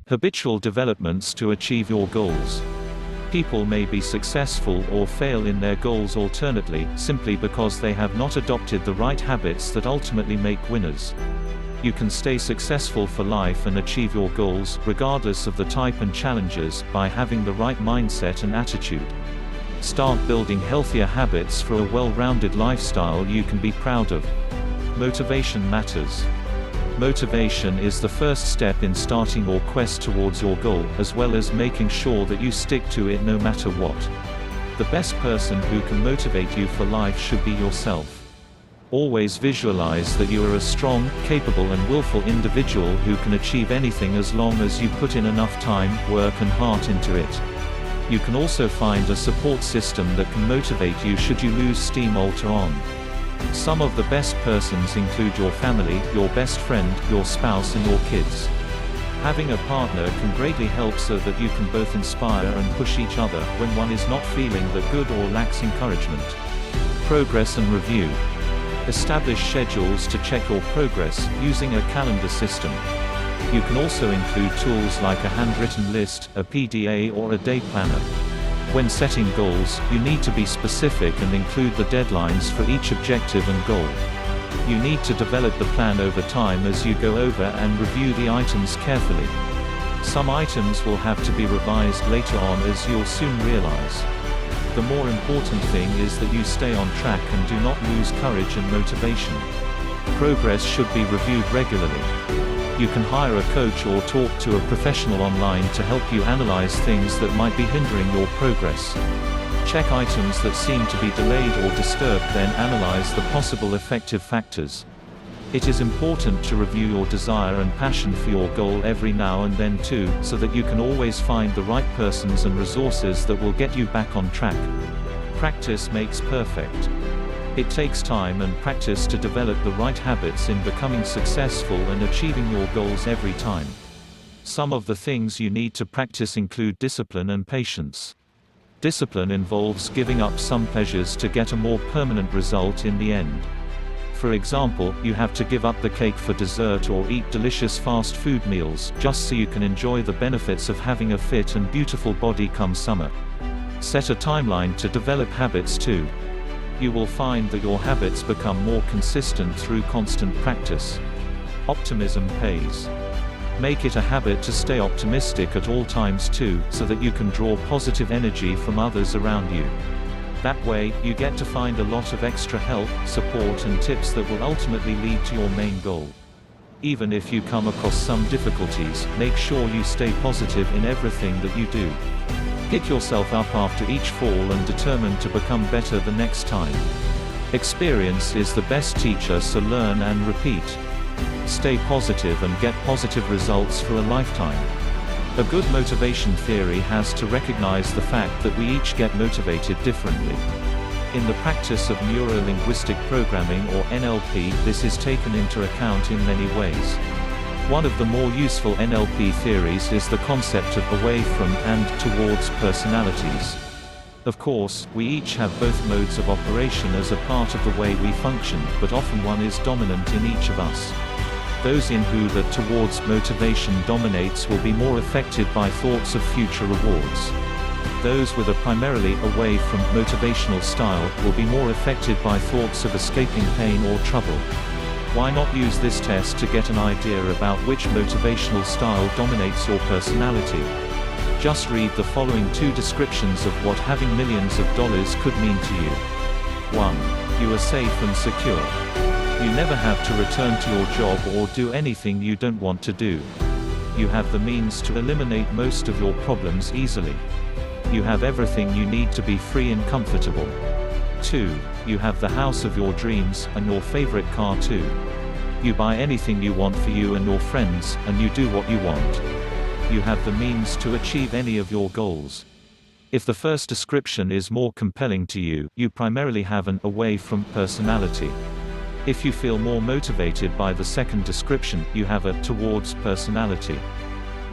Habitual developments to achieve your goals. People may be successful or fail in their goals alternately, simply because they have not adopted the right habits that ultimately make winners. You can stay successful for life and achieve your goals, regardless of the type and challenges, by having the right mindset and attitude. Start building healthier habits for a well-rounded lifestyle you can be proud of. Motivation matters. Motivation is the first step in starting your quest towards your goal, as well as making sure that you stick to it no matter what. The best person who can motivate you for life should be yourself. Always visualize that you are a strong, capable and willful individual who can achieve anything as long as you put in enough time, work and heart into it. You can also find a support system that can motivate you should you lose steam later on. Some of the best persons include your family, your best friend, your spouse and your kids. Having a partner can greatly help so that you can both inspire and push each other when one is not feeling that good or lacks encouragement. Progress and review. Establish schedules to check your progress, using a calendar system. You can also include tools like a handwritten list, a PDA or a day planner. When setting goals, you need to be specific and include the deadlines for each objective and goal. You need to develop the plan over time as you go over and review the items carefully. Some items will have to be revised later on, as you'll soon realize. The more important thing is that you stay on track and do not lose courage and motivation. Progress should be reviewed regularly. You can hire a coach or talk to a professional online to help you analyze things that might be hindering your progress. Check items that seem to be delayed or disturbed, then analyze the possible effective factors. It is important to review your desire and passion for your goal every now and then too, so that you can always find the right persons and resources that will get you back on track. Practice makes perfect. It takes time and practice to develop the right habits in becoming successful and achieving your goals every time. Some of the things you need to practice include discipline and patience. Discipline involves giving up some pleasures to get a more permanent result in the end. For example, you have to give up the cake for dessert or eat delicious fast food meals, just so you can enjoy the benefits of having a fit and beautiful body come summer. Set a timeline to develop habits too. You will find that your habits become more consistent through constant practice. Optimism pays. Make it a habit to stay optimistic at all times too, so that you can draw positive energy from others around you. That way, you get to find a lot of extra help, support and tips that will ultimately lead to your main goal. Even if you come across some difficulties, make sure you stay positive in everything that you do. Pick yourself up after each fall and determine to become better the next time. Experience is the best teacher, so learn and repeat. Stay positive and get positive results for a lifetime. A good motivation theory has to recognize the fact that we each get motivated differently. In the practice of neuro-linguistic programming or NLP, this is taken into account in many ways. One of the more useful NLP theories is the concept of away from and towards personalities. Of course, we each have both modes of operation as a part of the way we function, but often one is dominant in each of us. Those in who the towards motivation dominates will be more affected by thoughts of future rewards. Those with a primarily away from motivational style will be more affected by thoughts of escaping pain or trouble. Why not use this test to get an idea about which motivational style dominates your personality? Just read the following 2 descriptions of what having millions of dollars could mean to you. 1. You are safe and secure. You never have to return to your job or do anything you don't want to do. You have the means to eliminate most of your problems easily. You have everything you need to be free and comfortable. 2. You have the house of your dreams, and your favorite car too. You buy anything you want for you and your friends, and you do what you want. You have the means to achieve any of your goals. If the first description is more compelling to you, you primarily have an away from personality. If you feel more motivated by the second description, you have a towards personality.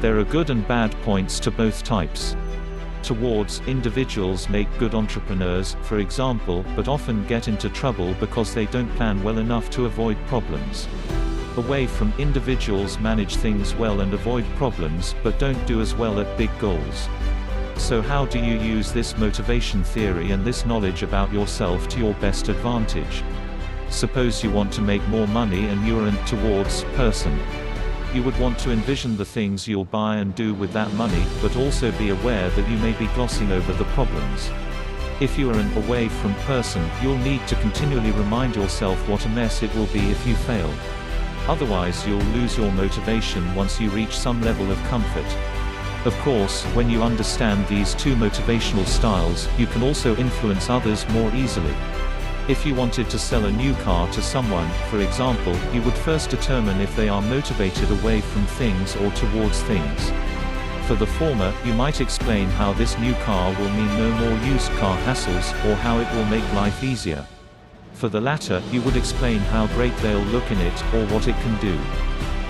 There are good and bad points to both types. Towards individuals make good entrepreneurs, for example, but often get into trouble because they don't plan well enough to avoid problems. Away from individuals manage things well and avoid problems but don't do as well at big goals. So how do you use this motivation theory and this knowledge about yourself to your best advantage? Suppose you want to make more money and you're an towards person. You would want to envision the things you'll buy and do with that money, but also be aware that you may be glossing over the problems. If you are an away from person, you'll need to continually remind yourself what a mess it will be if you fail. Otherwise you'll lose your motivation once you reach some level of comfort. Of course, when you understand these two motivational styles, you can also influence others more easily. If you wanted to sell a new car to someone, for example, you would first determine if they are motivated away from things or towards things. For the former, you might explain how this new car will mean no more used car hassles, or how it will make life easier. For the latter, you would explain how great they'll look in it, or what it can do.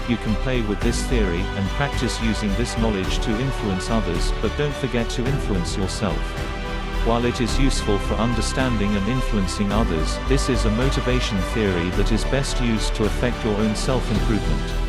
You can play with this theory, and practice using this knowledge to influence others, but don't forget to influence yourself. While it is useful for understanding and influencing others, this is a motivation theory that is best used to affect your own self-improvement.